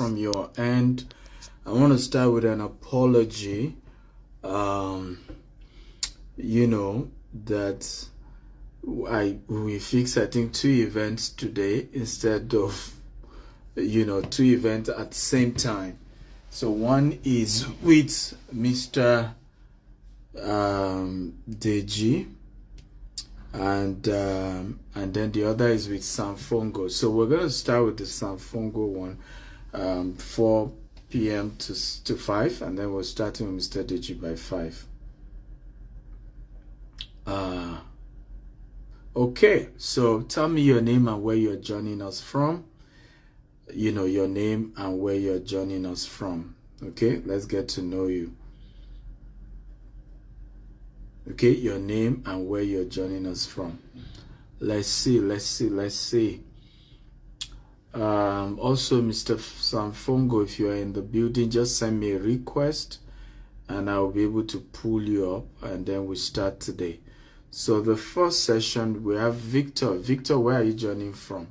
from your end. I want to start with an apology. That we fixed, I think, 2 events today instead of two events at the same time. So one is with Mr. Deji, and then the other is with Sanfongo. So we're going to start with the Sanfongo one, 4 p.m. to 5, and then we're starting with Mr. Deji by 5. Okay, so tell me your name and where you're joining us from. Your name and where you're joining us from. Okay, let's get to know you. Okay, your name and where you're joining us from. Let's see. Also, Mr. Sanfongo, if you are in the building, just send me a request and I'll be able to pull you up, and then we start today. So the first session, we have Victor. Victor, where are you joining from?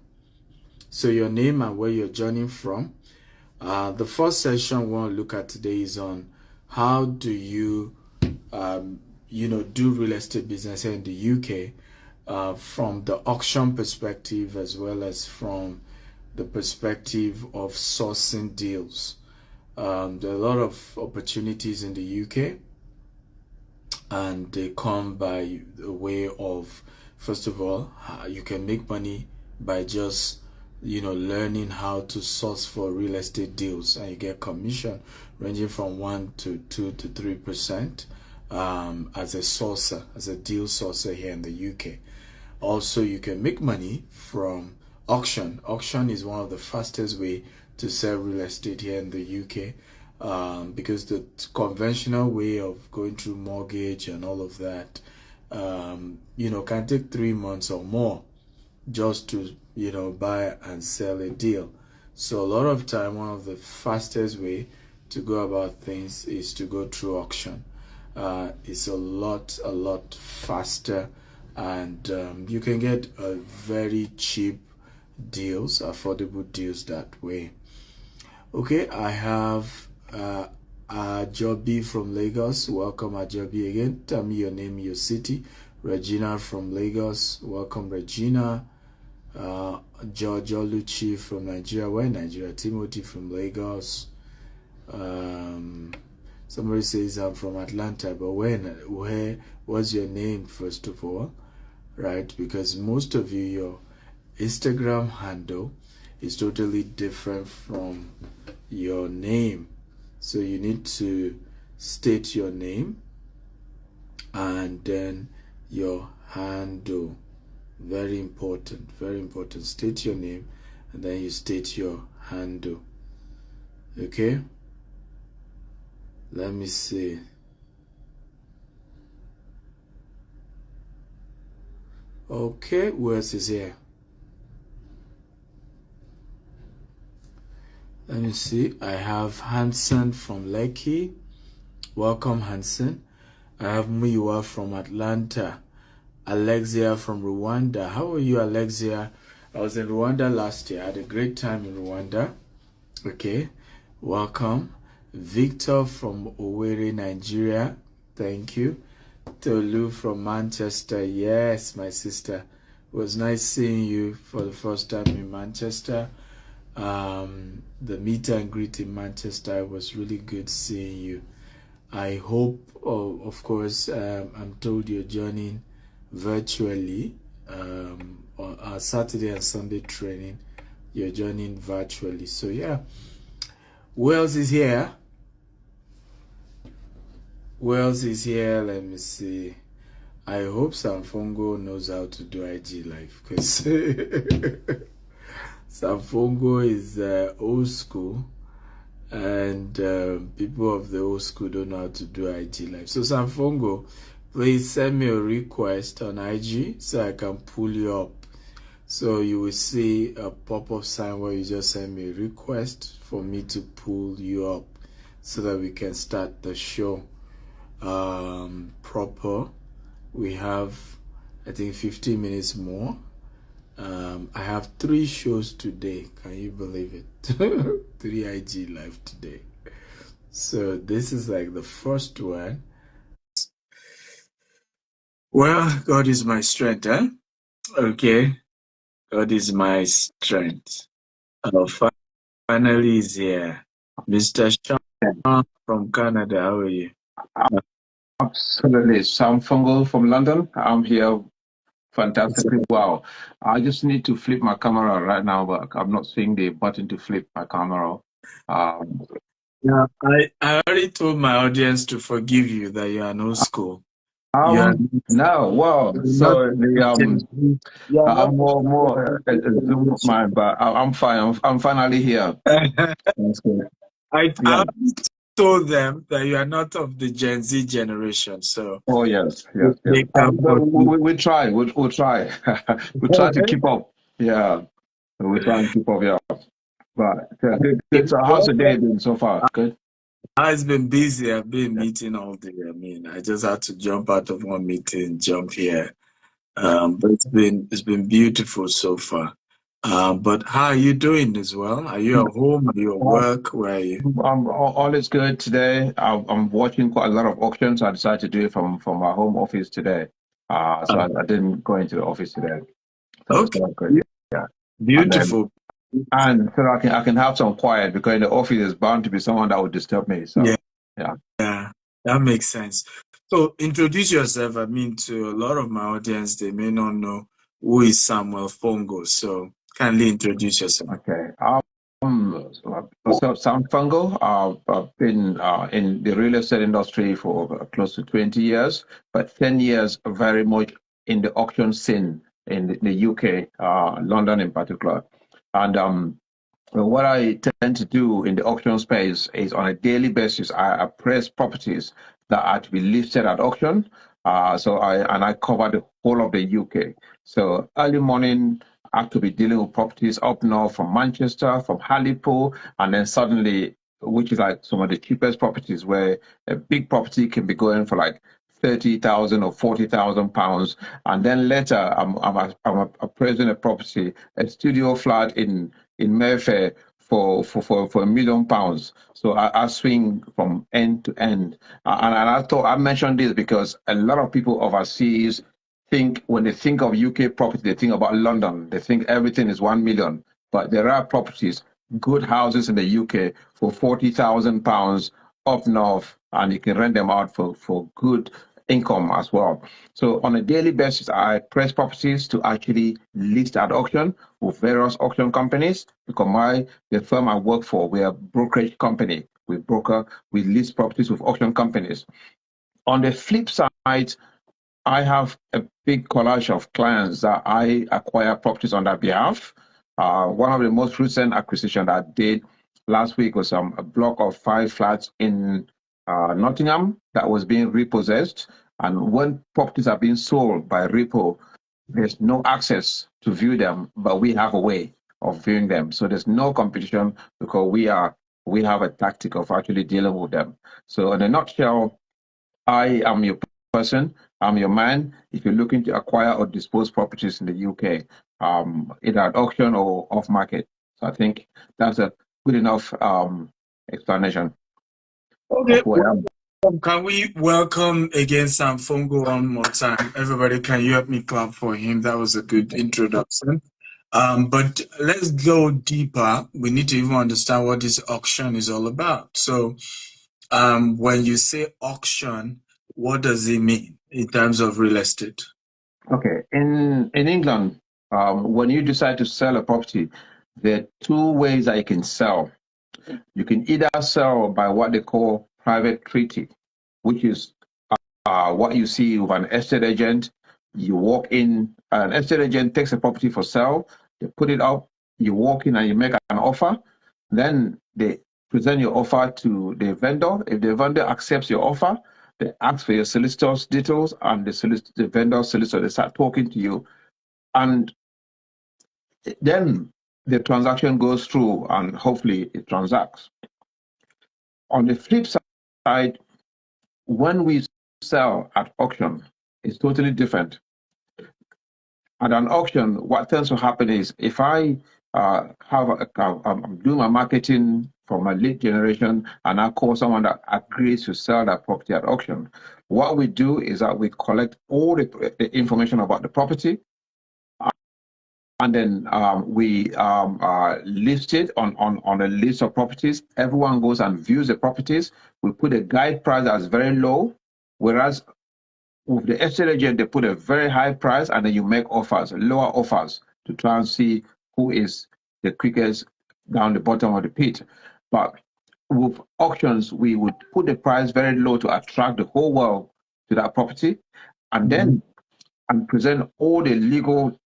So your name and where you're joining from. The first session we want to look at today is on how do you, do real estate business here in the UK from the auction perspective, as well as from the perspective of sourcing deals. There are a lot of opportunities in the UK, and they come by the way of, first of all, you can make money by just learning how to source for real estate deals, and you get commission ranging from 1 to 2 to 3% as a sourcer, as a deal sourcer here in the UK. Also, you can make money from auction. Auction is one of the fastest way to sell real estate here in the UK, because the conventional way of going through mortgage and all of that, can take 3 months or more just to buy and sell a deal. So a lot of time, one of the fastest way to go about things is to go through auction. It's a lot faster, and you can get a very cheap deals, affordable deals that way. Okay, I have Ajobi from Lagos. Welcome, Ajobi, again. Tell me your name, your city. Regina from Lagos. Welcome, Regina. George Oluchi from Nigeria. Where Nigeria? Timothy from Lagos. Somebody says I'm from Atlanta, but where was your name, first of all, right? Because most of you, your Instagram handle is totally different from your name. So you need to state your name and then your handle. Very important, very important. State your name and then you state your handle. Okay? Let me see. Okay, who else is here? Let me see. I have Hansen from Lekki. Welcome, Hansen. I have Muiwa from Atlanta. Alexia from Rwanda. How are you, Alexia? I was in Rwanda last year. I had a great time in Rwanda. Okay, welcome. Victor from Owerri, Nigeria. Thank you. Tolu from Manchester. Yes, my sister. It was nice seeing you for the first time in Manchester. The meet and greet in Manchester was really good seeing you. I hope, of course, I'm told you're joining virtually on our Saturday and Sunday training. You're joining virtually. So yeah, who else is here? Who else is here? Let me see. I hope Sanfongo knows how to do IG Live, because Sanfongo is old school, and people of the old school don't know how to do IG Live. So Sanfongo, please send me a request on IG so I can pull you up. So you will see a pop-up sign where you just send me a request for me to pull you up so that we can start the show proper. We have, I think, 15 minutes more I have 3 shows today. Can you believe it? 3 IG live today. So this is like the first one. Well, God is my strength, huh? Okay. God is my strength. Finally is here. Mr. Sean from Canada, how are you? Absolutely. Sam Fungal from London. I'm here fantastically well. I just need to flip my camera right now, but I'm not seeing the button to flip my camera. Um, Yeah, I already told my audience to forgive you that you are no school. You are no, well, not so you are not I'm more a Zoom man, but I'm fine. I'm finally here. That's good. I Yeah. already told them that you are not of the Gen Z generation, so Oh yes, yes, yes. they can But forgive. we try. We'll try. We try to keep up. Yeah, we try and keep up. Yeah. But good, good. So how's the day been so far? Good. I've been busy. I've been meeting all day. I mean, I just had to jump out of one meeting, jump here. But it's been beautiful so far. But how are you doing as well? Are you at home? Are you at work? Where are you? All is good today. I'm watching quite a lot of auctions. I decided to do it from my home office today. So I didn't go into the office today. So it's Okay, all good. Yeah. And then beautiful. and so I can have some quiet because in the office there's bound to be someone that would disturb me. Yeah, So yeah. yeah, that makes sense. So introduce yourself. I mean, to a lot of my audience, they may not know who is Samuel Fongo. So kindly introduce yourself. Okay. So Sam Fungo, I've been in the real estate industry for close to 20 years, but 10 years very much in the auction scene in the UK, London in particular. And well, what I tend to do in the auction space is on a daily basis, I appraise properties that are to be listed at auction. I cover the whole of the UK. So early morning, I could be dealing with properties up north from Manchester, from Hartlepool, and then suddenly, which is like some of the cheapest properties where a big property can be going for like 30,000 or 40,000 pounds. And then later, I'm appraising a property, a studio flat in Mayfair for £1 million. So I swing from end to end. And I thought I mentioned this because a lot of people overseas think when they think of UK property, they think about London. They think everything is 1 million. But there are properties, good houses in the UK for £40,000 up north, and you can rent them out for good income as well. So on a daily basis, I press properties to actually list at auction with various auction companies because the firm I work for, we're a brokerage company. We list properties with auction companies. On the flip side, I have a big collage of clients that I acquire properties on their behalf. One of the most recent acquisitions I did last week was a block of 5 flats in Nottingham that was being repossessed. And when properties are being sold by repo, there's no access to view them, but we have a way of viewing them. So there's no competition because we have a tactic of actually dealing with them. So in a nutshell, I am your person. I'm your man. If you're looking to acquire or dispose properties in the UK, either at auction or off market. So I think that's a good enough explanation of Okay, who I am. can we welcome again Sam Fongo one more time? Everybody, can you help me clap for him? That was a good introduction. But let's go deeper. We need to even understand what this auction is all about. So, when you say auction, what does it mean in terms of real estate? Okay, in England, when you decide to sell a property, there are two ways that you can sell. You can either sell by what they call private treaty, which is what you see with an estate agent. You walk in, an estate agent takes a property for sale, they put it up, you walk in and you make an offer. Then they present your offer to the vendor. If the vendor accepts your offer, they ask for your solicitor's details, and the vendor solicitor, they start talking to you. And then the transaction goes through and hopefully it transacts. On the flip side, when we sell at auction, it's totally different. At an auction, what tends to happen is if I I'm doing my marketing for my lead generation and I call someone that agrees to sell that property at auction, what we do is that we collect all the information about the property, and then we list it on a list of properties. Everyone goes and views the properties. We put a guide price that's very low, whereas with the estate agent, they put a very high price, and then you make offers, lower offers, to try and see who is the quickest down the bottom of the pit. But with auctions, we would put the price very low to attract the whole world to that property, and then and present all the legal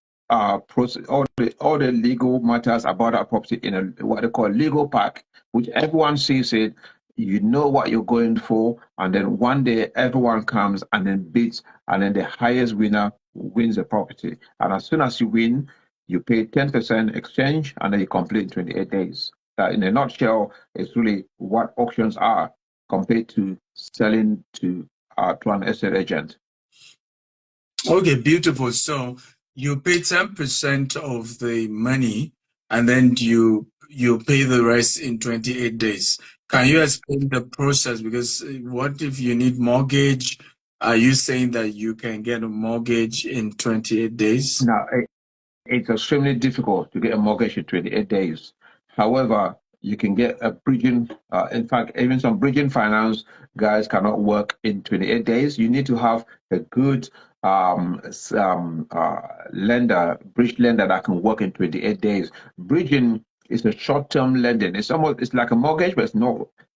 process, all the legal matters about that property in a what they call legal pack, which everyone sees it. You know what you're going for, and then one day everyone comes and then bids, and then the highest winner wins the property. And as soon as you win, you pay 10% exchange, and then you complete in 28 days. That, in a nutshell, is really what auctions are compared to selling to an estate agent. Okay, beautiful. So you pay 10% of the money, and then you pay the rest in 28 days. Can you explain the process? Because what if you need mortgage? Are you saying that you can get a mortgage in 28 days? Now, it's extremely difficult to get a mortgage in 28 days. However, you can get a bridging, in fact, even some bridging finance guys cannot work in 28 days. You need to have a good lender, bridge lender that can work in 28 days. Bridging is a short-term lending. It's like a mortgage, but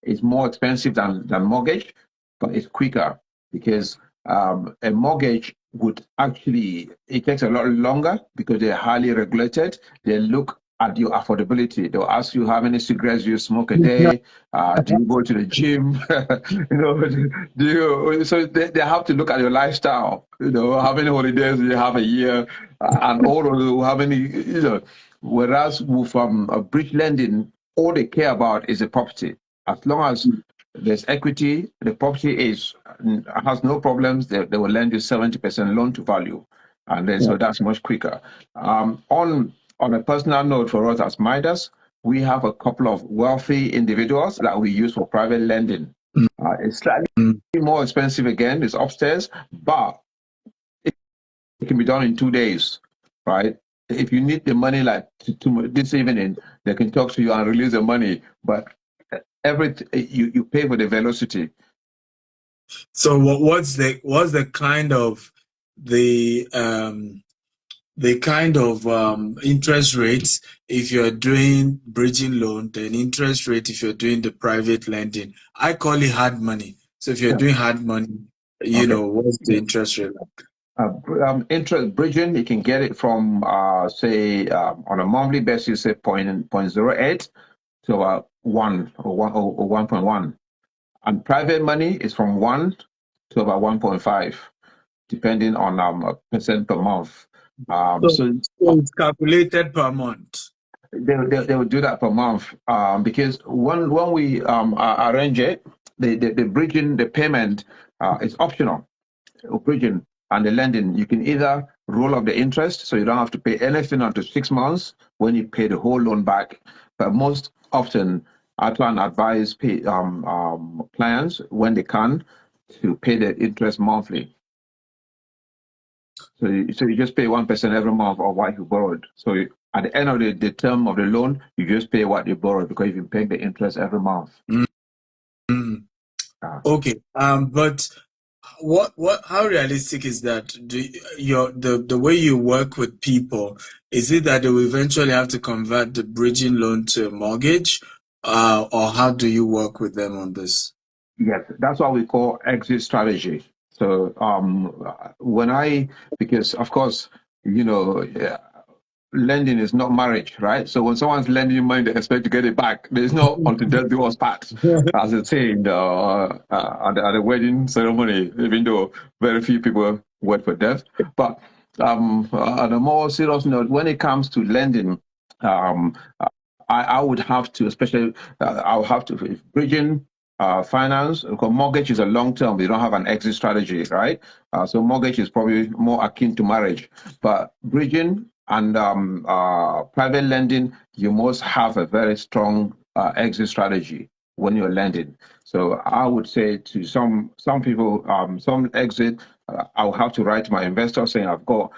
it's more expensive than mortgage, but it's quicker because a mortgage would actually, it takes a lot longer because they're highly regulated. They look at your affordability. They'll ask you how many cigarettes you smoke a day. Do you go to the gym? So they have to look at your lifestyle. How many holidays do you have a year, and all of how many. Whereas with a bridge lending, all they care about is the property. As long as there's equity, the property has no problems. They will lend you 70% loan to value, and then so that's much quicker. On a personal note, for us as Midas, we have a couple of wealthy individuals that we use for private lending. It's slightly more expensive again. It's upstairs, but it can be done in 2 days, right? If you need the money like this evening, they can talk to you and release the money, but you pay for the velocity. So what's the kind of the interest rates if you're doing bridging loan, then interest rate if you're doing the private lending? I call it hard money. So if you're doing hard money, what's the interest rate like? Interest bridging, you can get it from say on a monthly basis, say 0.08 to about 1 or 1.1. And private money is from 1 to about 1.5, depending on percent per month. So it's calculated per month. They will do that per month because when we arrange it, the bridging, the payment is optional. Bridging and the lending, you can either roll up the interest, so you don't have to pay anything until 6 months when you pay the whole loan back. But most often, I try and advise clients when they can to pay the interest monthly. So you just pay 1% every month of what you borrowed. So at the end of the term of the loan, you just pay what you borrowed because you've been paying the interest every month. Okay. But how realistic is that? The way you work with people, is it that they will eventually have to convert the bridging loan to a mortgage, or how do you work with them on this? Yes, that's what we call exit strategy. So because of course, lending is not marriage, right? So when someone's lending you money, they expect to get it back. There's no until death do us part, as they say at the wedding ceremony, even though very few people wait for death. But on a more serious note, when it comes to lending, I would have to, especially, I'll have to, if bridging, finance, because mortgage is a long term. We don't have an exit strategy, right? So mortgage is probably more akin to marriage. But bridging and private lending, you must have a very strong exit strategy when you're lending. So I would say to some people, some exit, I'll have to write to my investor saying I've got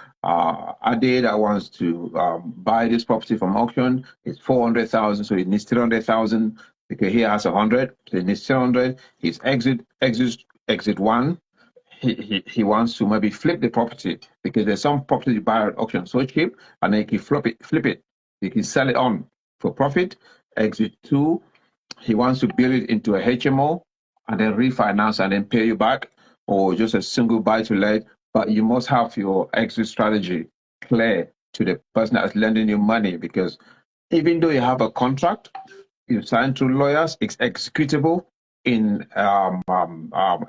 Ade that wants to buy this property from auction. It's 400,000, so it needs 300,000 because he has 100, so he needs 700. His exit one. He wants to maybe flip the property because there's some property you buy at auction so cheap and then he can flip it. He can sell it on for profit. Exit two, he wants to build it into a HMO and then refinance and then pay you back, or just a single buy to let. But you must have your exit strategy clear to the person that's lending you money, because even though you have a contract, you sign through lawyers, it's executable in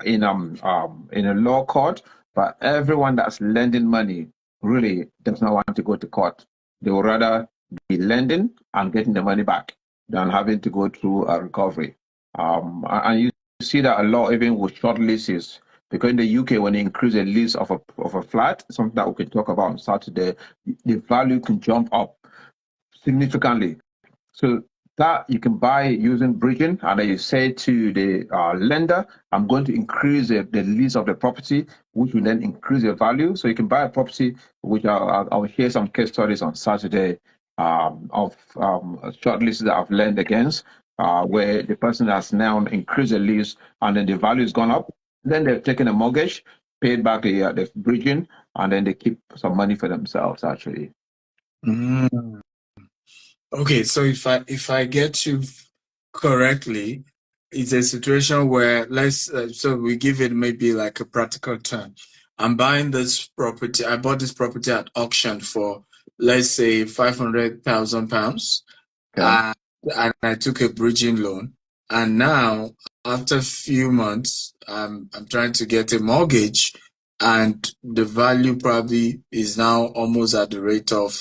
in a law court. But everyone that's lending money really does not want to go to court. They would rather be lending and getting the money back than having to go through a recovery. And you see that a lot even with short leases. Because in the UK, when they increase the lease of a flat, something that we can talk about on Saturday, the value can jump up significantly. So that you can buy using bridging, and then you say to the lender, I'm going to increase the lease of the property, which will then increase the value. So you can buy a property, which I'll share some case studies on Saturday of short leases that I've lent against, where the person has now increased the lease and then the value has gone up. Then they've taken a mortgage, paid back the bridging, and then they keep some money for themselves, actually. Mm. Okay, so if I get you correctly, it's a situation where so we give it maybe like a practical term. I'm buying this property. I bought this property at auction for, let's say, £500,000, Okay. and I took a bridging loan. And now, after a few months, I'm trying to get a mortgage, and the value probably is now almost at the rate of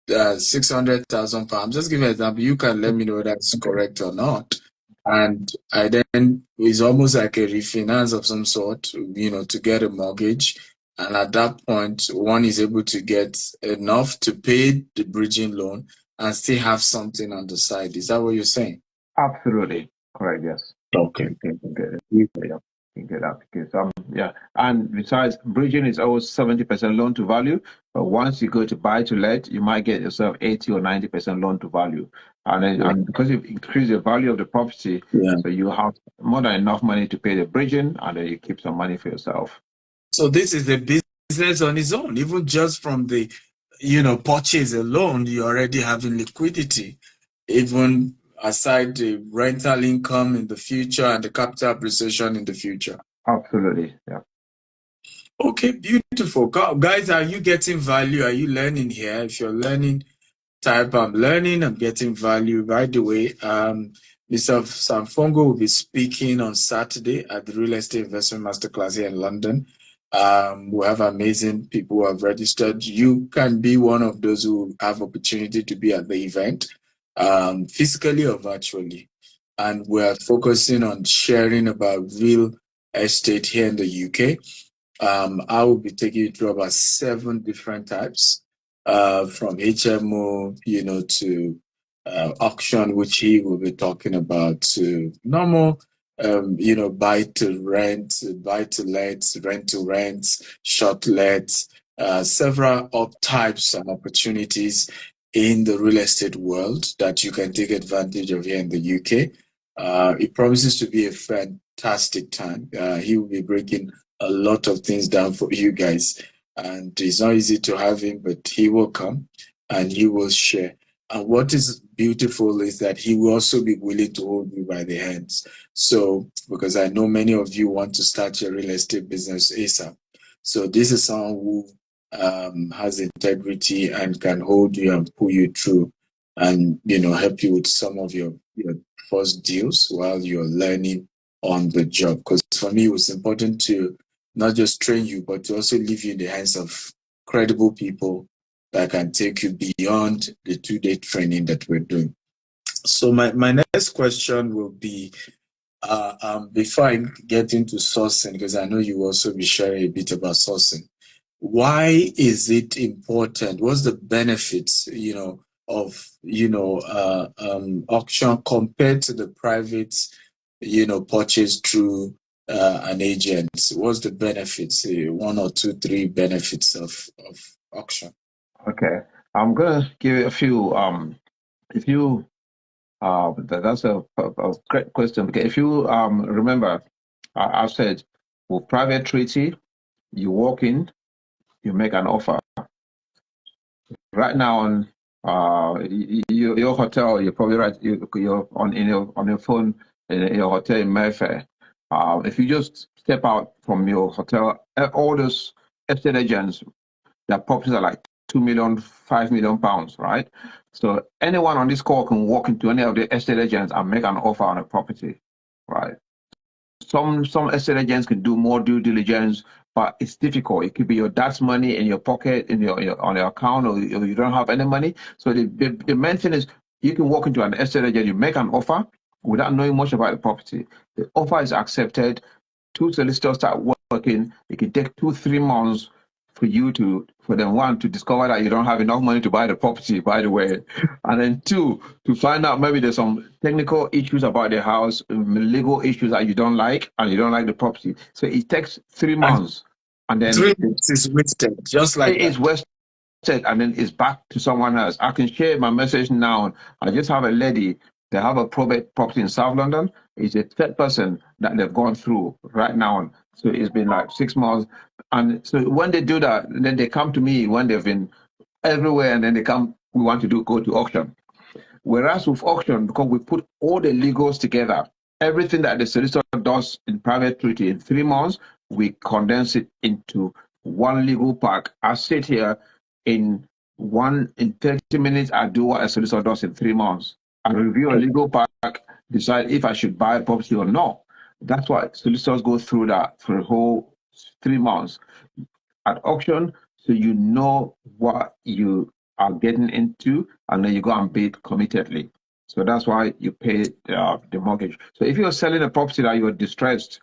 £600,000. Just give an example. You can let me know whether that's correct or not. And I then it's almost like a refinance of some sort, to get a mortgage. And at that point, one is able to get enough to pay the bridging loan and still have something on the side. Is that what you're saying? Absolutely correct. Yes. Okay. Yeah, you get that because yeah, and besides, bridging is always 70% loan to value. But once you go to buy to let, you might get yourself 80 or 90% loan to value, and then and because you've increased the value of the property, so you have more than enough money to pay the bridging, and then you keep some money for yourself. So this is a business on its own. Even just from the purchase alone, you're already having liquidity, even aside the rental income in the future and the capital appreciation in the future. Absolutely, yeah. Okay, beautiful. Guys, are you getting value? Are you learning here? If you're learning, type I'm learning, I'm getting value. By the way, Mr. Samfongo will be speaking on Saturday at the Real Estate Investment Masterclass here in London. We have amazing people who have registered. You can be one of those who have opportunity to be at the event, physically or virtually. And we're focusing on sharing about real estate here in the UK. I will be taking you through about 7 different types, from HMO, to auction, which he will be talking about, to normal, buy to rent, buy to let, rent to rent, short let, several types and opportunities in the real estate world that you can take advantage of here in the UK. It promises to be a fantastic time. He will be breaking a lot of things down for you guys, and it's not easy to have him, but he will come and he will share. And what is beautiful is that he will also be willing to hold you by the hands. So, because I know many of you want to start your real estate business ASAP. So this is someone who has integrity and can hold you and pull you through, and help you with some of your first deals while you're learning on the job. Because for me, it was important to not just train you, but to also leave you in the hands of credible people that can take you beyond the 2-day training that we're doing. So my next question will be, Before I get into sourcing, because I know you will also be sharing a bit about sourcing, why is it important? What's the benefits, of, auction compared to the private, purchase through an agent? What's the benefits? One or two, three benefits of auction? Okay, I'm gonna give you a few. If you that's a great question. Because if you remember, I've said, with private treaty, you walk in, you make an offer. Right now on your hotel, you're probably right. You're on your phone in your hotel in Mayfair. If you just step out from your hotel, all those estate agents, their properties are like 2 million, 5 million pounds, right? So anyone on this call can walk into any of the estate agents and make an offer on a property, right? Some estate agents can do more due diligence, but it's difficult. It could be your dad's money in your pocket, on your account, or you don't have any money. So the main thing is, you can walk into an estate agent, you make an offer without knowing much about the property. The offer is accepted. Two solicitors start working. It can take 2, 3 months for them, one, to discover that you don't have enough money to buy the property, by the way, and then two, to find out maybe there's some technical issues about the house, legal issues that you don't like, and you don't like the property. So it takes 3 months, and then 3 months is wasted, just like it's that. wasted, and then it's back to someone else. I can share my message now. I just have a lady. They have a probate property in South London. It's a third person that they've gone through right now. So it's been like 6 months. And so when they do that, then they come to me when they've been everywhere, and then they come, we want to go to auction. Whereas with auction, because we put all the legals together, everything that the solicitor does in private treaty in 3 months, we condense it into one legal pack. I sit here in 30 minutes, I do what a solicitor does in 3 months. I review a legal pack, decide if I should buy a property or not. That's why solicitors go through that for the whole 3 months at auction, so you know what you are getting into, and then you go and bid committedly. So that's why you pay the mortgage. So if you're selling a property that you're distressed,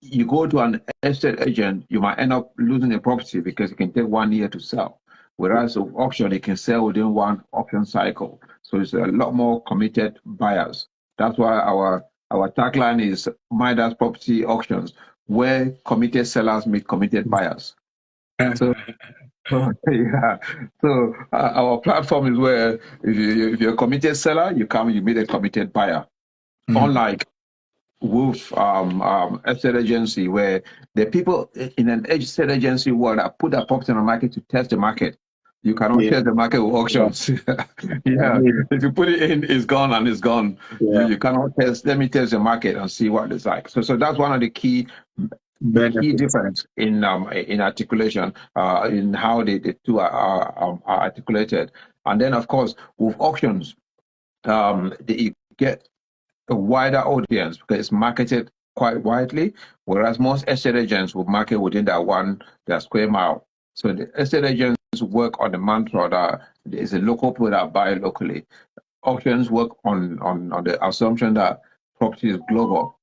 you go to an estate agent, you might end up losing a property because it can take 1 year to sell. Whereas with auction, it can sell within one auction cycle. So it's a lot more committed buyers. That's why our tagline is Midas Property Auctions, where committed sellers meet committed buyers. So yeah, so our platform is where if you're a committed seller, you come, you meet a committed buyer. Unlike with estate agency, where the people in an estate agency world that put their property on the market to test the market. You cannot test the market with auctions. Yeah, if you put it in, it's gone and it's gone. Yeah. You cannot test. Let me test the market and see what it's like. So that's one of the key difference in articulation, in how the two are articulated. And then, of course, with auctions, you get a wider audience because it's marketed quite widely, whereas most estate agents will market within their square mile. So the estate agents work on the mantra that there is a local people that buy locally. Auctions work on the assumption that property is global.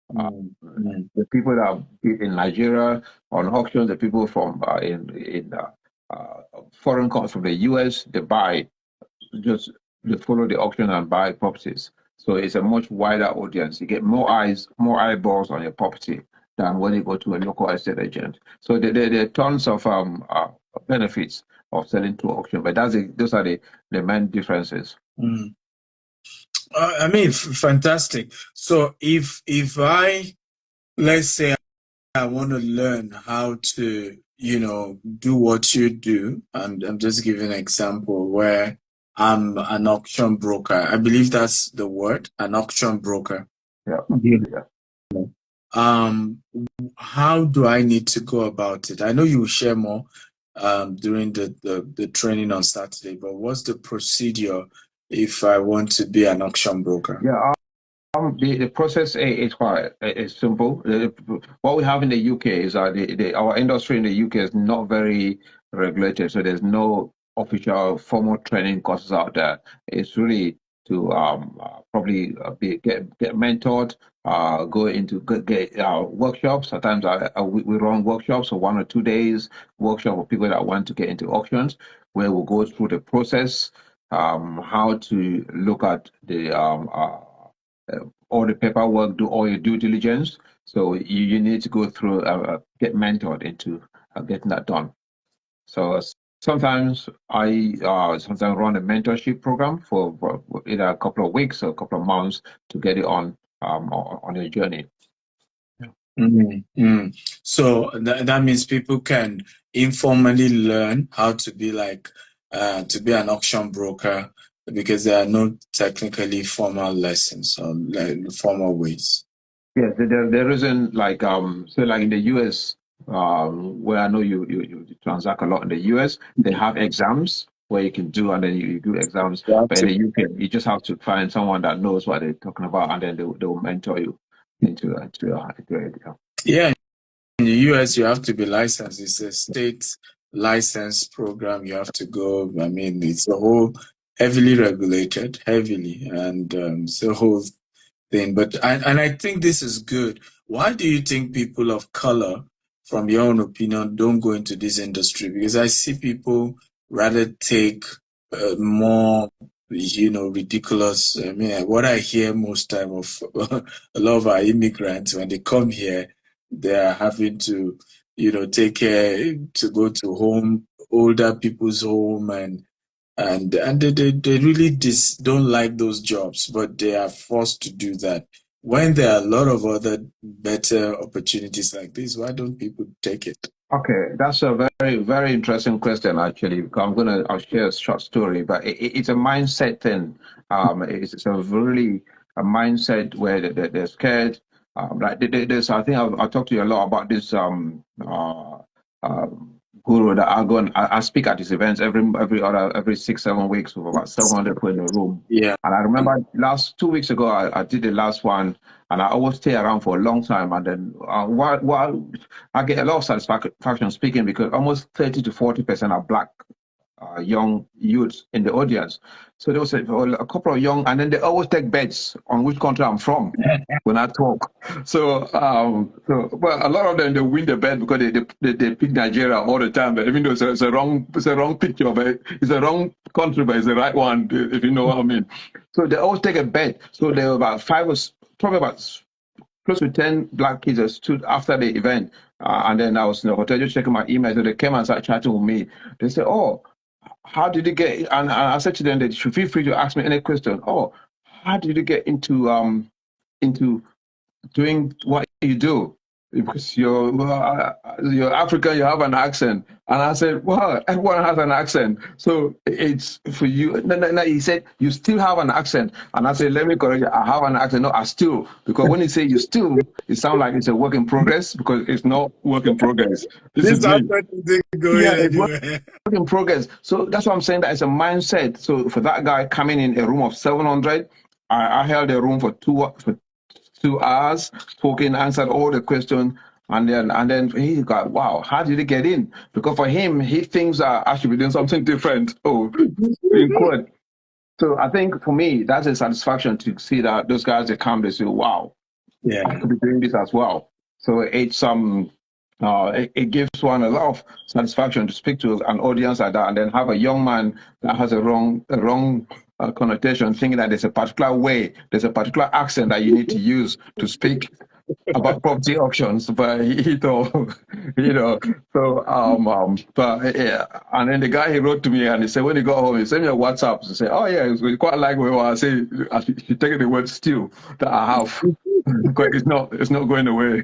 The people that are in Nigeria on auctions, the people from foreign countries, from the US, they follow the auction and buy properties. So it's a much wider audience. You get more eyes, more eyeballs on your property than when you go to a local estate agent. So there are tons of benefits of selling to auction, but those are the main differences. I mean, fantastic. So if let's say I want to learn how to, do what you do, and I'm just giving an example where I'm an auction broker. I believe that's the word, an auction broker. Yeah. How do I need to go about it? I know you will share more during the training on Saturday, but what's the procedure if I want to be an auction broker? Yeah. The process is quite simple. What we have in the UK is our industry in the UK is not very regulated, so there's no official formal training courses out there. It's really to probably get mentored go into get workshops. Sometimes we run workshops for 1 or 2 days, workshop for people that want to get into auctions, where we'll go through the process, how to look at the all the paperwork, do all your due diligence. So you need to go through, get mentored into getting that done. So sometimes I sometimes run a mentorship program for either a couple of weeks or a couple of months to get it on your journey. So that means people can informally learn how to be like to be an auction broker because there are no technically formal lessons or like formal ways. Yes, there isn't like so like in the US, where I know you transact a lot in the US, they have exams where you can do, and then you do exams. But in the UK, you just have to find someone that knows what they're talking about, and then they'll mentor you into it. Yeah, in the US, you have to be licensed. It's a state license program. You have to go. I mean, it's a whole heavily regulated, and it's a whole thing. But I think this is good. Why do you think people of color, from your own opinion, don't go into this industry? Because I see people rather take more, ridiculous. I mean, what I hear most time of a lot of our immigrants when they come here, they are having to, take care to go to older people's home and they really don't like those jobs, but they are forced to do that. When there are a lot of other better opportunities like this, why don't people take it? Okay, that's a very, very interesting question, actually. I'll share a short story, but it's a mindset thing. It's a really a mindset where they're scared. Like there's, I think I'll talk to you a lot about this guru that I speak at these events every 6-7 weeks with about 700 people in the room. Yeah. And I remember 2 weeks ago I did the last one, and I always stay around for a long time. And then while I get a lot of satisfaction speaking, because almost 30 to 40% are black young youths in the audience. So there was a couple of young, and then they always take bets on which country I'm from when I talk. So, well, a lot of them, they win the bet because they pick Nigeria all the time. But even though it's a wrong picture, but it's a wrong country, but it's the right one, if you know what I mean. So they always take a bet. So there were about probably about close to 10 black kids that stood after the event. And then I was in the hotel just checking my email. So they came and started chatting with me. They said, "Oh, how did you get?" And I said to them, "They should feel free to ask me any question. Oh, how did you get into doing what you do? Because you're African, you have an accent." And I said, "Well, everyone has an accent. So it's for you." No, he said, "You still have an accent." And I said, "Let me correct you. I have an accent. No, I still." Because when you say you still, it sounds like it's a work in progress, because it's not work in progress. This is accent isn't going anywhere. Work in progress. So that's what I'm saying, that it's a mindset. So for that guy coming in a room of 700, I held a room for 2 hours, spoken, answered all the questions, and then he got, wow, how did he get in? Because for him, he thinks I should be doing something different. Oh, in quote. So I think for me, that's a satisfaction to see that those guys, they come, they say, wow, yeah, I could be doing this as well. So it's it gives one a lot of satisfaction to speak to an audience like that, and then have a young man that has a wrong connotation, thinking that there's a particular way, there's a particular accent that you need to use to speak about property auctions. But but yeah. And then the guy, he wrote to me and he said, when he got home, he sent me a WhatsApp to say, "Oh yeah, it's quite like what I say. I should take the word still that I have." Because it's not going away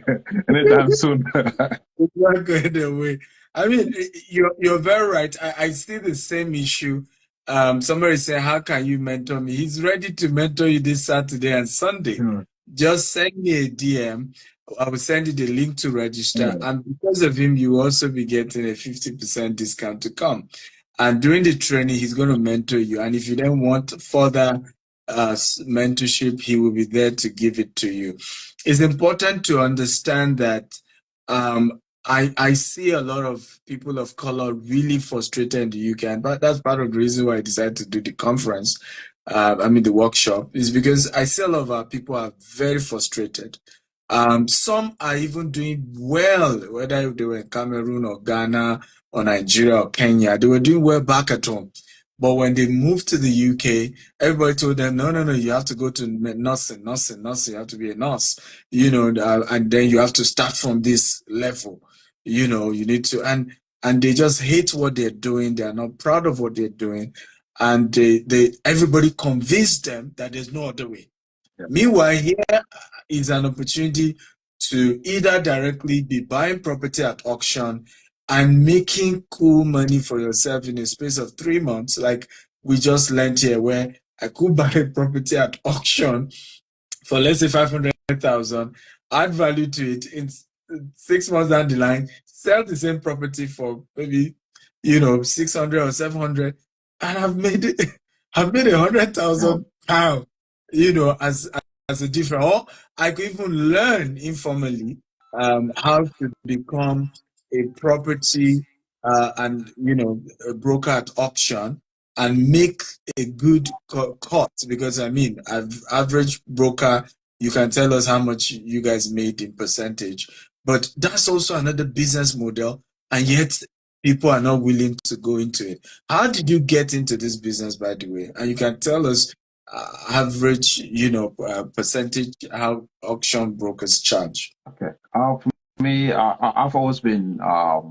anytime soon. It's not going away. I mean, you're very right. I see the same issue. Somebody said, "How can you mentor me?" He's ready to mentor you this Saturday and Sunday. Just send me a DM. I will send you the link to register. And because of him, you will also be getting a 50% discount to come. And during the training, he's going to mentor you. And if you then want further mentorship, he will be there to give it to you. It's important to understand that I see a lot of people of color really frustrated in the UK, and that's part of the reason why I decided to do the conference, the workshop, is because I see a lot of our people are very frustrated. Some are even doing well, whether they were in Cameroon or Ghana or Nigeria or Kenya, they were doing well back at home. But when they moved to the UK, everybody told them, no, you have to go to nursing, you have to be a nurse, and then you have to start from this level, you need to, and they just hate what they're doing. They are not proud of what they're doing. And everybody convinced them that there's no other way. Yeah. Meanwhile, here is an opportunity to either directly be buying property at auction and making cool money for yourself in a space of 3 months, like we just learned here, where I could buy a property at auction for, let's say, 500,000, add value to it in 6 months down the line, sell the same property for maybe 600 or 700, and I've made 100,000 pounds, as a difference. Or I could even learn informally how to become a property and a broker at auction and make a good cut, because average broker, you can tell us how much you guys made in percentage, but that's also another business model, and yet people are not willing to go into it. How did you get into this business, by the way? And you can tell us average, percentage how auction brokers charge. Okay. For me, I've always been, I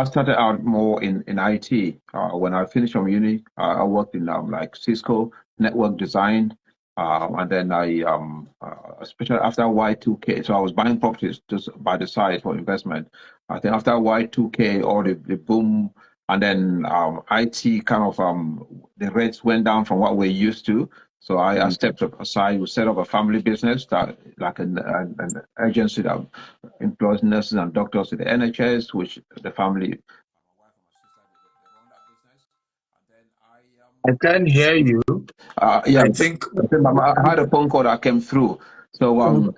started out more in IT. When I finished from uni, I worked in like Cisco network design, and then especially after Y2K, so I was buying properties just by the side for investment. I think after Y2K, or the boom, and then IT kind of the rates went down from what we're used to. So I stepped aside. We set up a family business, that like an agency that employs nurses and doctors to the NHS, which the family. I can't hear you. Yeah, I think I had a phone call that came through. So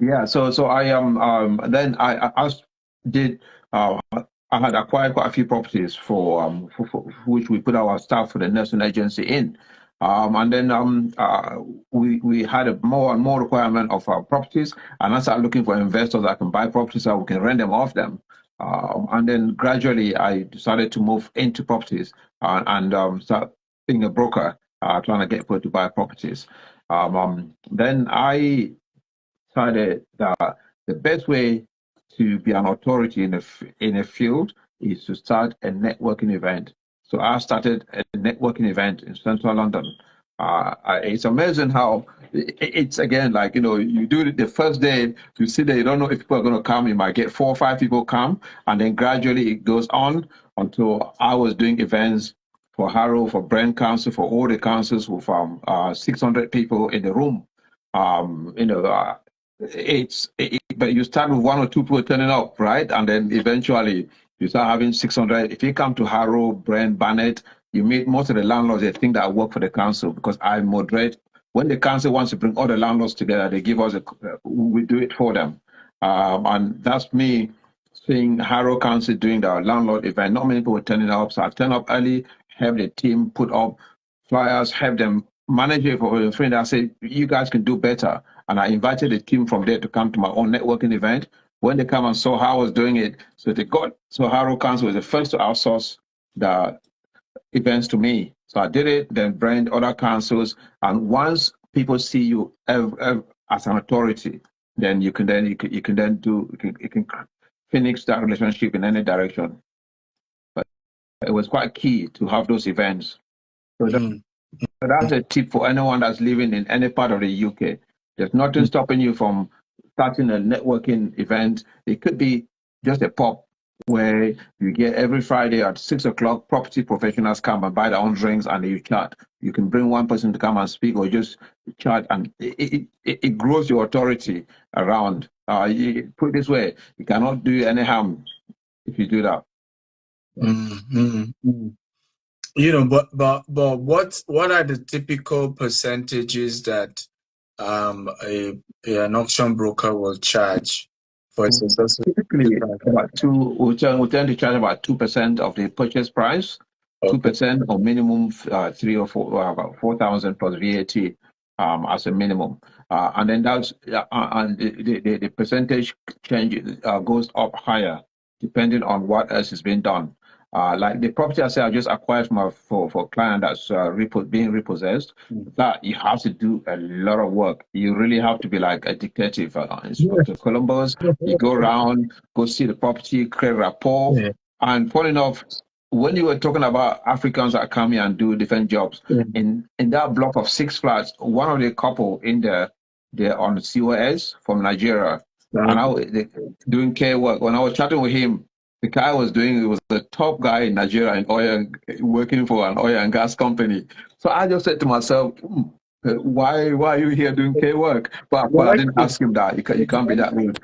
yeah, so I then I did I had acquired quite a few properties for which we put our staff for the nursing agency in. And then we had a more and more requirement of our properties, and I started looking for investors that can buy properties so we can rent them off them. And then gradually I decided to move into properties and start being a broker, trying to get people to buy properties. Then I decided that the best way to be an authority in a field is to start a networking event. So I started a networking event in central London. It's amazing how it's again, like, you do it the first day, you see that you don't know if people are going to come. You might get 4 or 5 people come, and then gradually it goes on until I was doing events for Harrow, for Brent Council, for all the councils with 600 people in the room. But you start with 1 or 2 people turning up, right? And then eventually you start having 600. If you come to Harrow, Brent, Barnet, you meet most of the landlords. They think that I work for the council because I moderate. When the council wants to bring all the landlords together, they give us we do it for them. And that's me seeing Harrow Council doing the landlord event. Not many people were turning up, so I turn up early, have the team put up flyers, have them manage it for a friend. I said, you guys can do better. And I invited the team from there to come to my own networking event. When they come and saw how I was doing it, so Harrow Council was the first to outsource the events to me. So I did it, then brand other councils. And once people see you as an authority, then you can finish that relationship in any direction. But it was quite key to have those events. So that's a tip for anyone that's living in any part of the UK. There's nothing stopping you from starting a networking event. It could be just a pub where you get every Friday at 6 o'clock, property professionals come and buy their own drinks and you chat. You can bring one person to come and speak or just chat, and it grows your authority around. Put it this way, you cannot do any harm if you do that. But what are the typical percentages that an auction broker will charge for a successful? Typically, we tend to charge about 2% of the purchase price. 2% or minimum 3 or 4, about 4,000 plus VAT as a minimum. And then that's and the percentage change goes up higher depending on what else is being done. Like the property I just acquired for a client that's being repossessed, that you have to do a lot of work. You really have to be like a detective, Inspector Columbus. You go around, go see the property, create rapport. Yeah. And funny enough, when you were talking about Africans that come here and do different jobs, in that block of 6 flats, one of the couple in there, they're on COS from Nigeria, and doing care work. When I was chatting with him, the guy was doing, it was the top guy in Nigeria in oil, working for an oil and gas company. So I just said to myself, why are you here doing care work? But I didn't ask him that. You can't be that rude.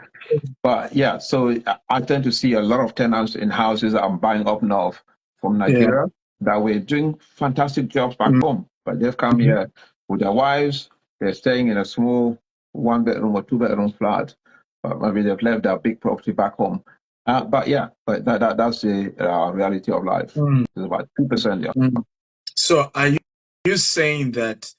But yeah, so I tend to see a lot of tenants in houses that I'm buying up north from Nigeria that were doing fantastic jobs back home, but they've come here with their wives. They're staying in a small 1-bedroom or 2-bedroom flat, but maybe they've left their big property back home. But that's the reality of life. It's about 2%. Yeah. So are you saying that?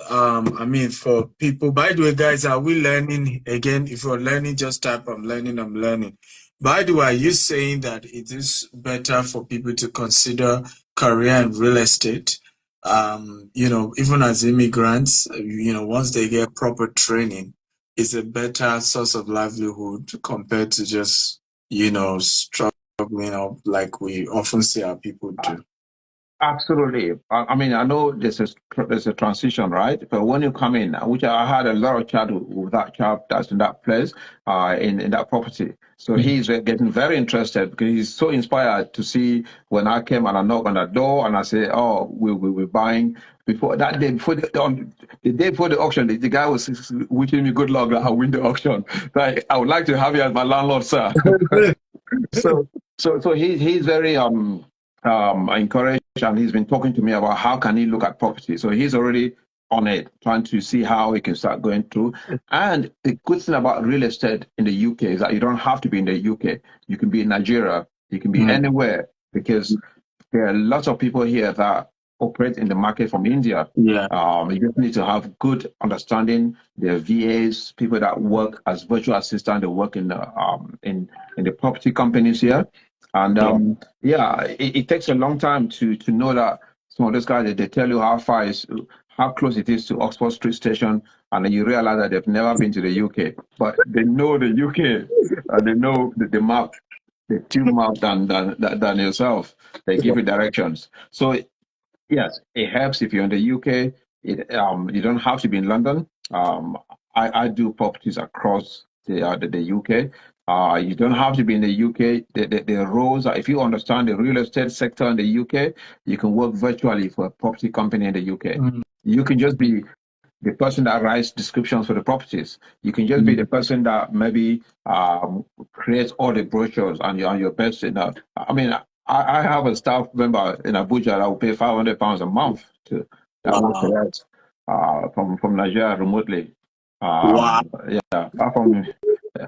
I mean, for people, by the way, guys, are we learning again? If you're learning, just type I'm learning. By the way, are you saying that it is better for people to consider career in real estate? Even as immigrants, once they get proper training, it's a better source of livelihood compared to just, struggling up like we often see our people do. Absolutely. I mean, I know there's a transition, right? But when you come in, which I had a lot of chat with that chap that's in that place, in that property. So he's getting very interested because he's so inspired to see when I came and I knock on the door and I say, "Oh, we're buying." Before that day, the day before the auction, the guy was wishing me good luck that I win the auction. Like, I would like to have you as my landlord, sir. So he's very encouraged, and he's been talking to me about how can he look at property. So he's already on it, trying to see how he can start going through. And the good thing about real estate in the UK is that you don't have to be in the UK. You can be in Nigeria. You can be anywhere, because there are lots of people here that operate in the market from India. You just need to have good understanding. There are VAs, people that work as virtual assistants. They work in the property companies here. And it takes a long time to know that some of those guys, they tell you how close it is to Oxford Street Station, and then you realize that they've never been to the UK, but they know the UK, and they know the map, the tube map than yourself. They give you directions. So yes, it helps if you're in the UK. You don't have to be in London. I do properties across the UK. You don't have to be in the UK. The roles are, if you understand the real estate sector in the UK, you can work virtually for a property company in the UK. You can just be the person that writes descriptions for the properties. You can just be the person that maybe creates all the brochures and your best. I mean, I have a staff member in Abuja that will pay £500 a month to from Nigeria remotely. Apart from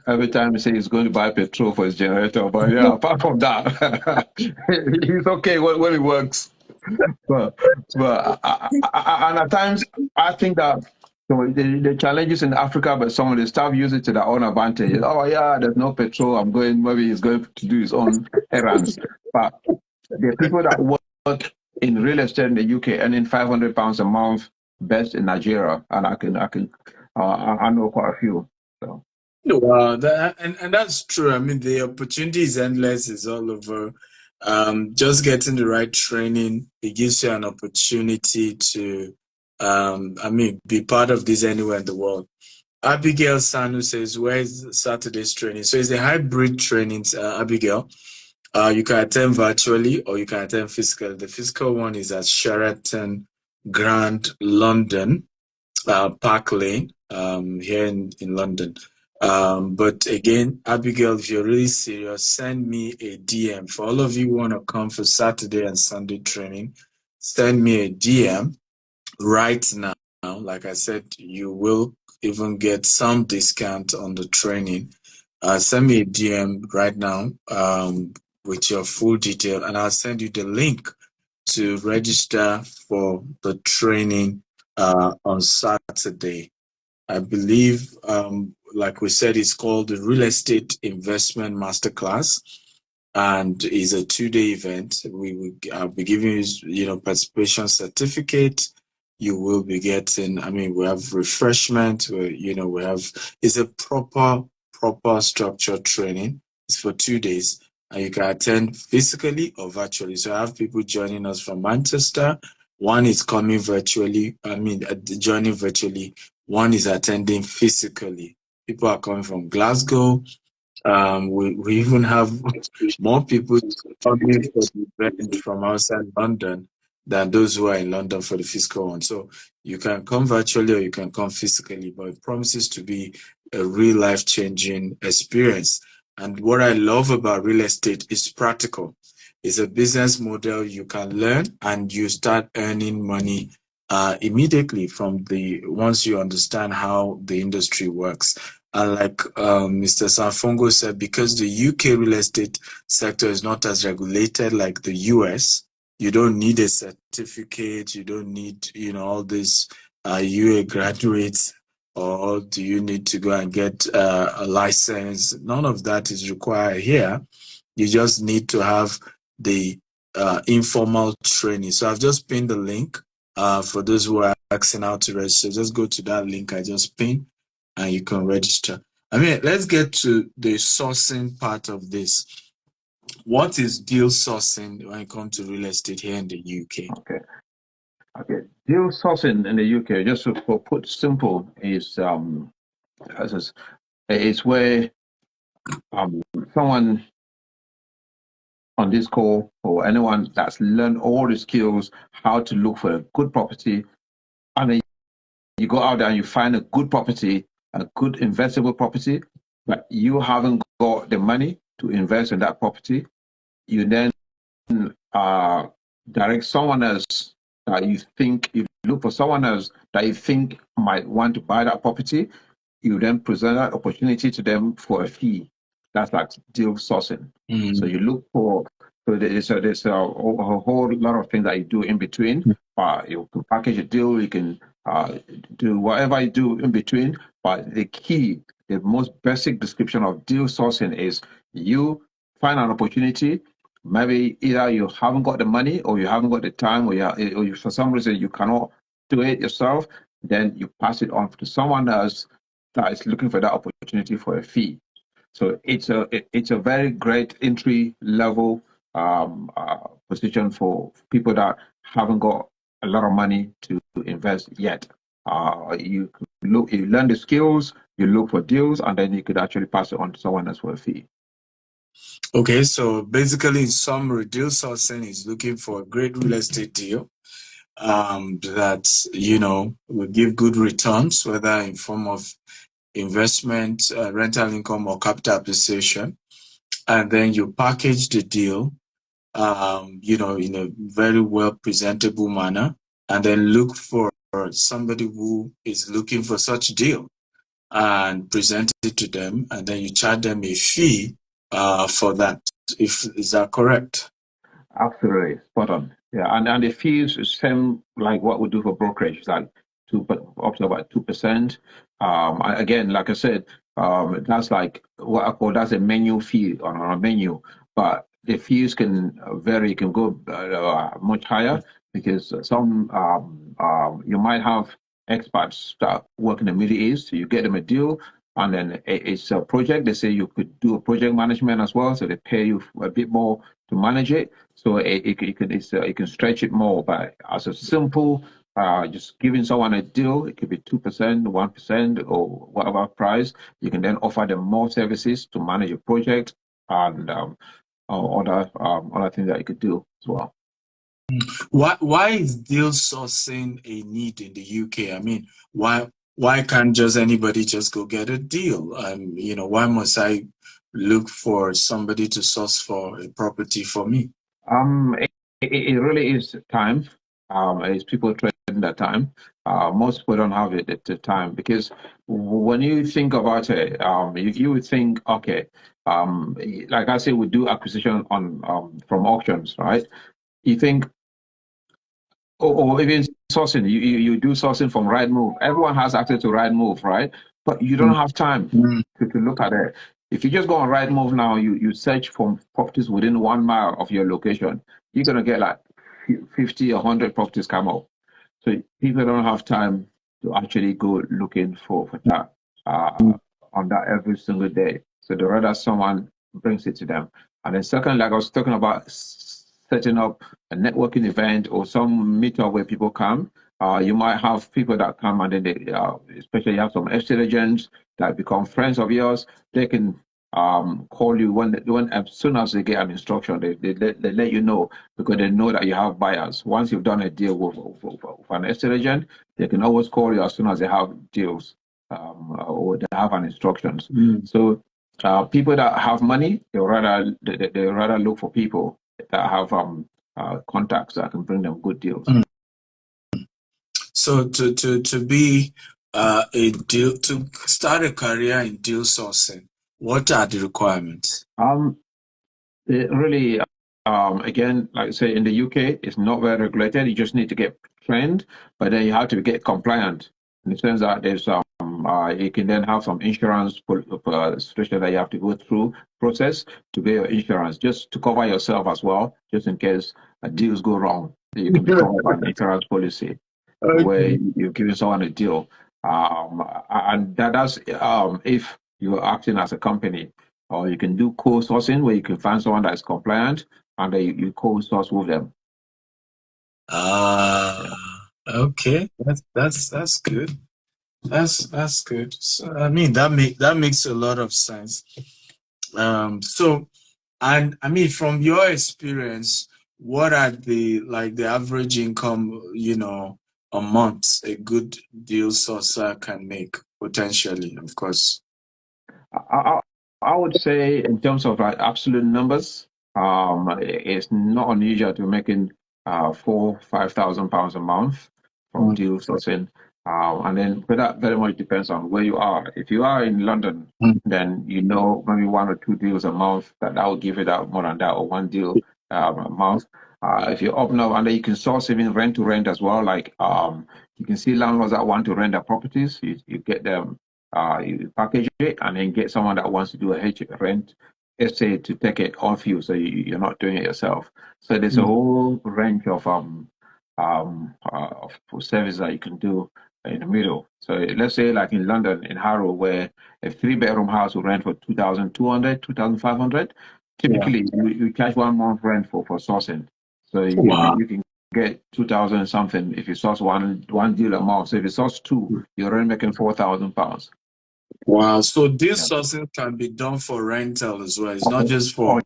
every time he says he's going to buy petrol for his generator, but apart from that, he's okay when it works. But and at times I think that the challenges in Africa, but some of the staff use it to their own advantage. Oh yeah, there's no petrol. Maybe he's going to do his own errands. But the people that work in real estate in the UK earning £500 a month, best in Nigeria, and I know quite a few. So. Wow, and that's true. I mean, the opportunity is endless. It's all over. Just getting the right training, it gives you an opportunity to, be part of this anywhere in the world. Abigail Sanu says, where is Saturday's training? So it's a hybrid training, Abigail. You can attend virtually or you can attend physically. The physical one is at Sheraton Grand London, Park Lane, here in London. But again, Abigail, if you're really serious, send me a DM. For all of you who want to come for Saturday and Sunday training, send me a DM right now. Like I said, you will even get some discount on the training. Send me a DM right now with your full detail, and I'll send you the link to register for the training on Saturday. I believe, like we said, it's called the Real Estate Investment Masterclass, and is a 2-day event. I'll be giving you, participation certificate. You will be getting, we have refreshment, we have, it's a proper structured training. It's for 2 days, and you can attend physically or virtually. So I have people joining us from Manchester. One is coming virtually, joining virtually. One is attending physically. People are coming from Glasgow. We even have more people coming for the event from outside London than those who are in London for the physical one. So you can come virtually or you can come physically, but it promises to be a real life-changing experience. And what I love about real estate is practical. It's a business model you can learn, and you start earning money immediately once you understand how the industry works. And like Mr. Sanfongo said, because the UK real estate sector is not as regulated like the US, you don't need a certificate, you don't need, all these UA graduates, or do you need to go and get a license? None of that is required here. You just need to have the informal training. So I've just pinned the link for those who are asking how to register. Just go to that link I just pinned, and you can register. Let's get to the sourcing part of this. What is deal sourcing when it comes to real estate here in the UK? Okay. Deal sourcing in the UK, just to put simple, is where someone on this call, or anyone that's learned all the skills how to look for a good property, and then you go out there and you find a good property, a good investable property, but you haven't got the money to invest in that property. You then direct someone else that you look for someone else that you think might want to buy that property. You then present that opportunity to them for a fee. That's like deal sourcing. So you look for, there's a whole lot of things that you do in between. You can package a deal, you can do whatever you do in between. But the most basic description of deal sourcing is you find an opportunity. Maybe either you haven't got the money, or you haven't got the time, or for some reason you cannot do it yourself. Then you pass it on to someone else that is looking for that opportunity for a fee. So it's a very great entry level position for people that haven't got a lot of money to invest yet. You learn the skills, you look for deals, and then you could actually pass it on to someone else for a fee. Okay, so basically, in summary, deal sourcing is looking for a great real estate deal that will give good returns, whether in form of investment, rental income, or capital appreciation, and then you package the deal, in a very well presentable manner, and then look for somebody who is looking for such a deal and present it to them, and then you charge them a fee for that. Is that correct? Absolutely, spot on. Yeah, and the fees is same like what we do for brokerage, like up to about 2%. Again, like I said, that's like what I call, that's a menu fee on a menu, but the fees can vary, can go much higher, because some you might have experts that work in the Middle East. So you get them a deal, and then it's a project. They say you could do a project management as well, so they pay you a bit more to manage it. So it can stretch it more. But as a simple, just giving someone a deal, it could be 2%, 1%, or whatever price. You can then offer them more services to manage a project, and other things that you could do as well. Why is deal sourcing a need in the UK? Why can't just anybody just go get a deal? Why must I look for somebody to source for a property for me? It really is time. It's people trading that time. Most people don't have it at the time, because when you think about it, you would think, okay, like I say, we do acquisition on from auctions, right? You think or even sourcing. You do sourcing from Rightmove. Everyone has access to Rightmove, right? But you don't have time Mm. to look at it. If you just go on Rightmove now, you search for properties within 1 mile of your location, you're gonna get like 50 or 100 properties come up. So people don't have time to actually go looking for that on that every single day. So they rather someone brings it to them. And then second, like I was talking about setting up a networking event or some meetup where people come. You might have people that come and then they, especially you have some estate agents that become friends of yours. They can call you when as soon as they get an instruction, they let you know because they know that you have buyers. Once you've done a deal with an estate agent, they can always call you as soon as they have deals or they have an instructions. So people that have money, they rather look for people that have contacts that can bring them good deals. So to be a deal to start a career in deal sourcing, what are the requirements? Really, again, like I say, in the UK, it's not very regulated. You just need to get trained, but then you have to get compliant in the sense that there's you can then have some insurance situation that you have to go through process to get your insurance, just to cover yourself as well, just in case deals go wrong. You can be covered by an insurance policy where you're giving someone a deal, and that's if you're acting as a company. Or you can do co-sourcing where you can find someone that is compliant and then you co-source with them. Okay, that's good. That's good. So, I mean, that makes a lot of sense. So, and I mean, from your experience, what are the average income, a month a good deal sourcer can make potentially, of course? I would say in terms of like absolute numbers, it's not unusual to be making £4,000-5,000 a month from deal sourcing. And then but that very much depends on where you are. If you are in London, then you know maybe 1 or 2 deals a month that will give it out more than that, or one deal a month. If you're up north, and then you can source even rent to rent as well. Like you can see landlords that want to rent their properties. You get them, you package it, and then get someone that wants to do a rent essay to take it off you, so you're not doing it yourself. So there's a whole range of service that you can do in the middle. So let's say like in London, in Harrow, where a 3-bedroom house will rent for 2,200, 2,500. Typically, you charge 1 month rent for sourcing. So you can get 2,000 something if you source one deal a month. So if you source two, you're already making £4,000. Wow. So this sourcing can be done for rental as well. It's not just for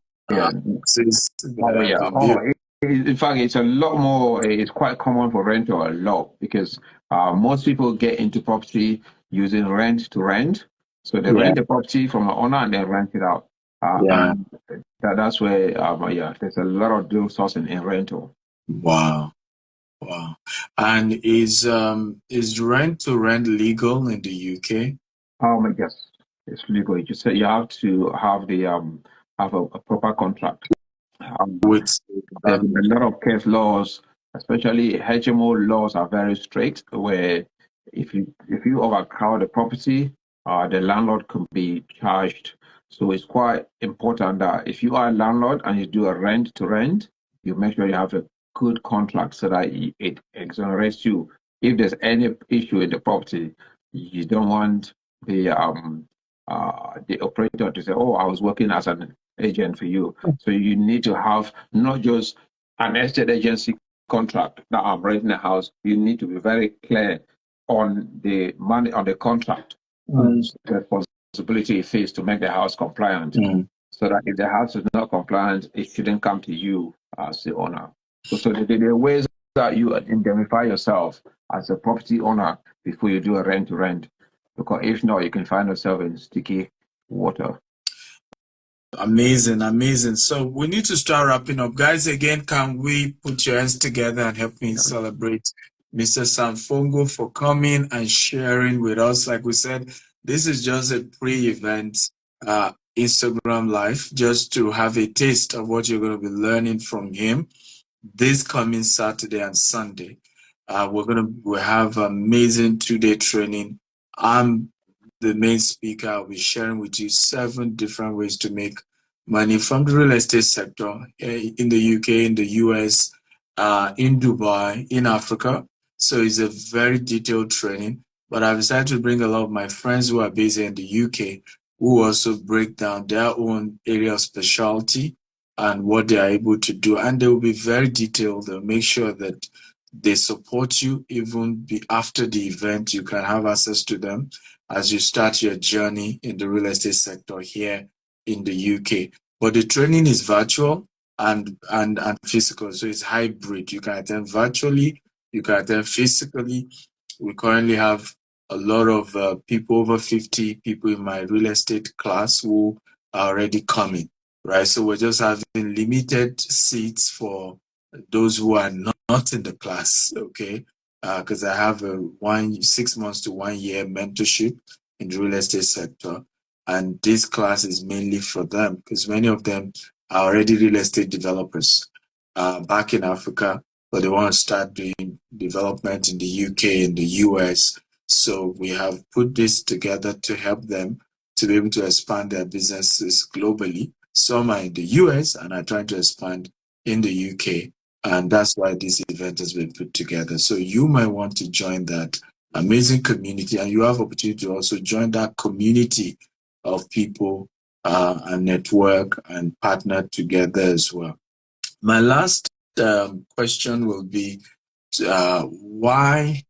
in fact, it's a lot more. It's quite common for rental a lot because most people get into property using rent to rent. So they rent the property from an owner and then rent it out. And that's where there's a lot of deal sourcing in rental. Wow. And is rent to rent legal in the UK? Yes, it's legal. You just you have to have the have a proper contract. With There's a lot of case laws, especially HMO laws are very strict, where if you overcrowd the property, the landlord can be charged. So it's quite important that if you are a landlord and you do a rent to rent, you make sure you have a good contract so that it exonerates you. If there's any issue in the property, you don't want the operator to say, "Oh, I was working as an agent for you." So you need to have not just an estate agency contract that I'm renting a house. You need to be very clear on the money on the contract, the responsibility it is to make the house compliant. So that if the house is not compliant, it shouldn't come to you as the owner. So there are ways that you indemnify yourself as a property owner before you do a rent to rent. Because if not, you can find yourself in sticky water. Amazing. So we need to start wrapping up. Guys, again, can we put your hands together and help me celebrate Mr. Sam Fongo for coming and sharing with us? Like we said, this is just a pre-event Instagram live, just to have a taste of what you're going to be learning from him this coming Saturday and Sunday. We have amazing 2-day training. I'm the main speaker. I'll be sharing with you 7 different ways to make money from the real estate sector in the UK, in the US, in Dubai, in Africa. So it's a very detailed training. But I've decided to bring a lot of my friends who are based in the UK who also break down their own area of specialty and what they are able to do. And they will be very detailed. They'll make sure that they support you even after the event. You can have access to them as you start your journey in the real estate sector here in the UK. But the training is virtual and physical, so it's hybrid. You can attend virtually, you can attend physically. We currently have a lot of people, over 50 people in my real estate class who are already coming, right? So we're just having limited seats for those who are not in the class, okay? Because I have a 6 months to 1 year mentorship in the real estate sector. And this class is mainly for them because many of them are already real estate developers back in Africa, but they want to start doing development in the UK, in the US. So we have put this together to help them to be able to expand their businesses globally. Some are in the US and are trying to expand in the UK. And that's why this event has been put together. So you might want to join that amazing community, and you have opportunity to also join that community of people and network and partner together as well. My last question will be, why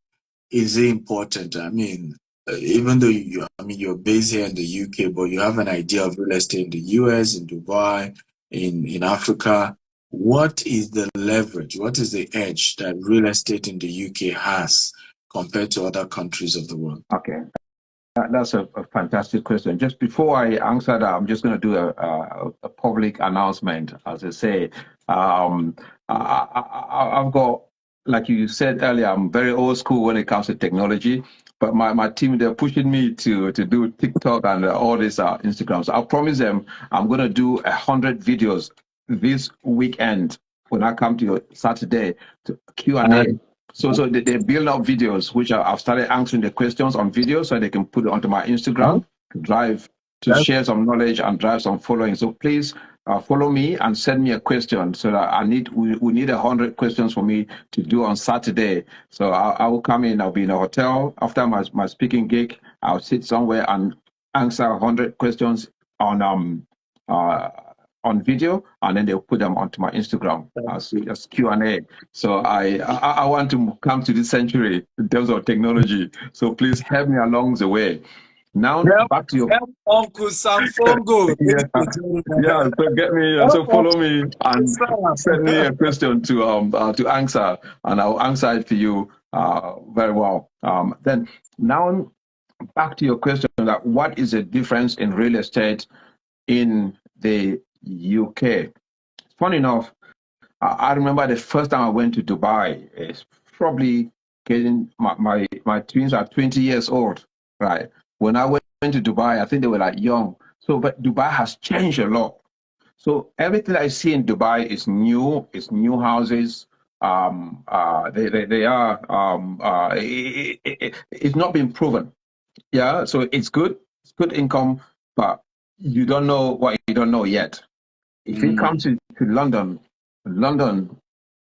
is it important? I mean, even though you're based here in the UK, but you have an idea of real estate in the US, in Dubai, in Africa. What is the leverage? What is the edge that real estate in the UK has compared to other countries of the world? Okay. That's a fantastic question. Just before I answer that, I'm just going to do a public announcement. As I say, I've got, like you said earlier, I'm very old school when it comes to technology. But my team, they're pushing me to do TikTok and all this Instagram. So I promise them I'm going to do 100 videos this weekend when I come to Saturday to Q&A. So they build up videos, which I've started answering the questions on video so they can put it onto my Instagram, to share some knowledge and drive some following. So please follow me and send me a question so that we need 100 questions for me to do on Saturday. So I will come in, I'll be in a hotel after my speaking gig. I'll sit somewhere and answer 100 questions on video, and then they'll put them onto my Instagram as Q&A. So I want to come to this century in terms of technology. So please help me along the way. Now back to your Uncle Sam Fongo. yeah. So get me. So follow me and send me a question to answer, and I'll answer it for you very well. Then now back to your question: that what is the difference in real estate in the UK? Funny enough, I remember the first time I went to Dubai. It's probably getting my twins are 20 years old, right? When I went to Dubai, I think they were like young. So, but Dubai has changed a lot. So everything I see in Dubai is new. It's new houses. They are. It's not been proven. Yeah. So it's good. It's good income, but you don't know what you don't know yet. If you come to London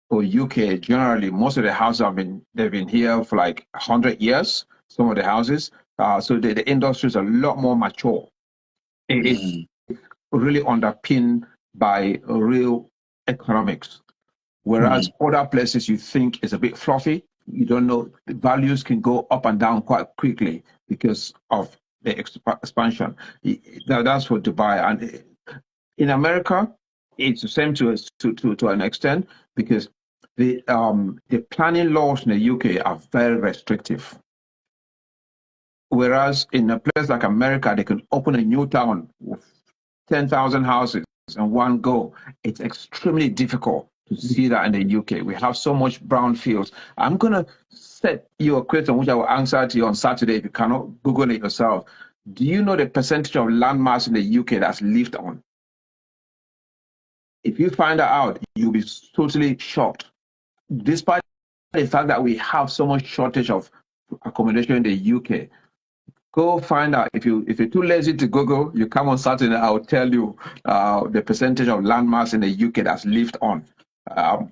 or UK, generally most of the houses they've been here for like 100 years. Some of the houses, so the industry is a lot more mature. It's really underpinned by real economics. Whereas other places you think is a bit fluffy, you don't know, the values can go up and down quite quickly because of the expansion. That's for Dubai. And in America, it's the same to an extent because the planning laws in the UK are very restrictive. Whereas in a place like America, they can open a new town with 10,000 houses in one go. It's extremely difficult to see that in the UK. We have so much brownfields. I'm going to set you a question which I will answer to you on Saturday if you cannot Google it yourself. Do you know the percentage of land mass in the UK that's lived on? If you find that out, you'll be totally shocked. Despite the fact that we have so much shortage of accommodation in the UK. Go find out. If you're too lazy to Google, you come on Saturday. I'll tell you the percentage of landmass in the UK that's lived on.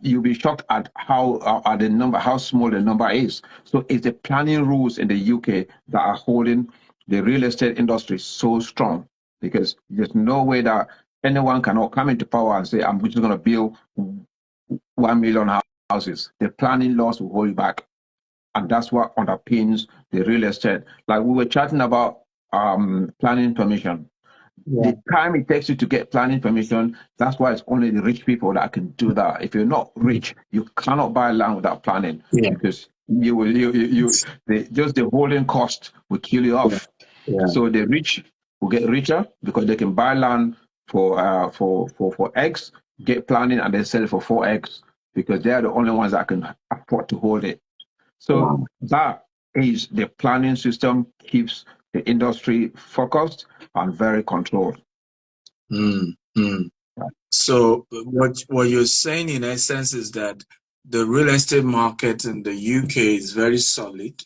You'll be shocked at how small the number is. So it's the planning rules in the UK that are holding the real estate industry so strong, because there's no way that anyone cannot come into power and say, I'm just going to build 1 million houses. The planning laws will hold you back. And that's what underpins the real estate. Like we were chatting about planning permission. Yeah. The time it takes you to get planning permission, that's why it's only the rich people that can do that. If you're not rich, you cannot buy land without planning, because just the holding cost will kill you off. Yeah. So the rich will get richer because they can buy land for X, get planning, and then sell it for 4X, because they are the only ones that can afford to hold it. So that is the planning system keeps the industry focused and very controlled. So what you're saying in essence is that the real estate market in the UK is very solid.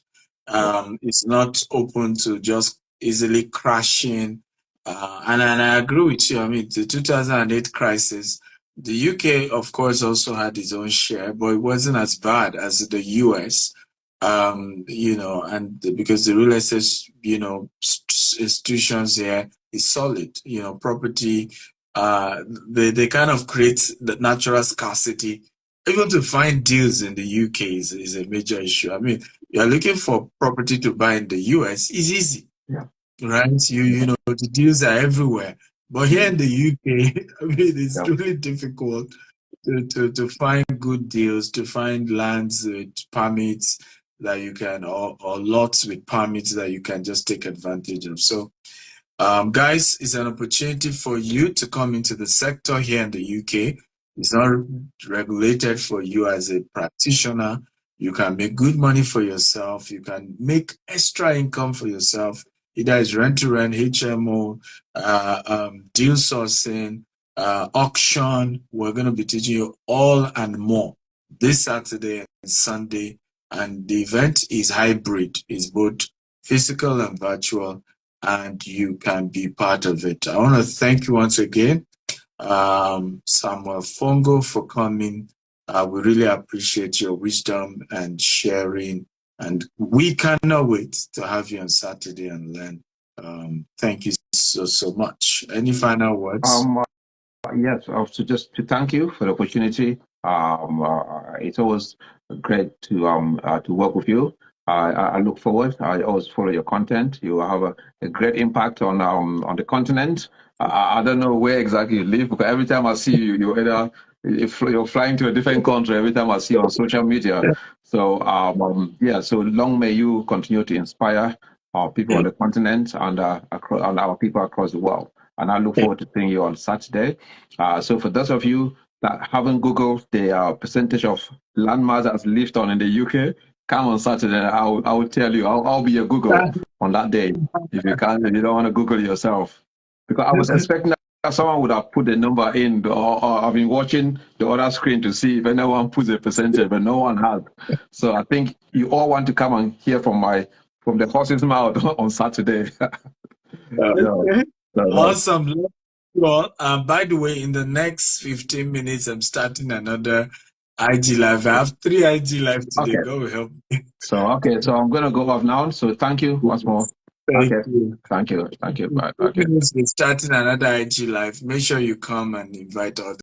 It's not open to just easily crashing. And I agree with you. I mean, the 2008 crisis, the UK, of course, also had its own share, but it wasn't as bad as the US. And because the real estate, institutions here is solid, property, they kind of create the natural scarcity. Even to find deals in the UK is a major issue. I mean, you're looking for property to buy in the US, it's easy, right? The deals are everywhere. But here in the UK, I mean, it's really difficult to find good deals, to find lands with permits that you can, or lots with permits that you can just take advantage of. So, guys, it's an opportunity for you to come into the sector here in the UK. It's not regulated for you as a practitioner. You can make good money for yourself. You can make extra income for yourself. Either it's rent-to-rent, HMO, deal sourcing, auction. We're going to be teaching you all and more this Saturday and Sunday. And the event is hybrid. It's both physical and virtual, and you can be part of it. I want to thank you once again, Samuel Fongo, for coming. We really appreciate your wisdom and sharing, and we cannot wait to have you on Saturday and learn. Thank you so much. Any final words? Yes, also just to thank you for the opportunity. It's always great to work with you. I look forward. I always follow your content. You have a great impact on the continent. I don't know where exactly you live, because every time I see you, you're flying to a different country every time I see you on social media. So so long may you continue to inspire our people on the continent and our people across the world. And I look forward to seeing you on Saturday. So for those of you that haven't Googled the percentage of landmass that's lived on in the UK, come on Saturday. I will tell you. I'll be your Google on that day. If you can't, if you don't want to Google yourself, because I was expecting that someone would have put the number in, or I've been watching the other screen to see if anyone puts a percentage, but no one has. So I think you all want to come and hear from the horse's mouth on Saturday. Awesome. Well, by the way, in the next 15 minutes, I'm starting another IG Live. I have 3 IG Live today. Okay. Go help me. So I'm going to go off now. So thank you once more. Thank you. Bye. Okay. We're starting another IG Live. Make sure you come and invite others.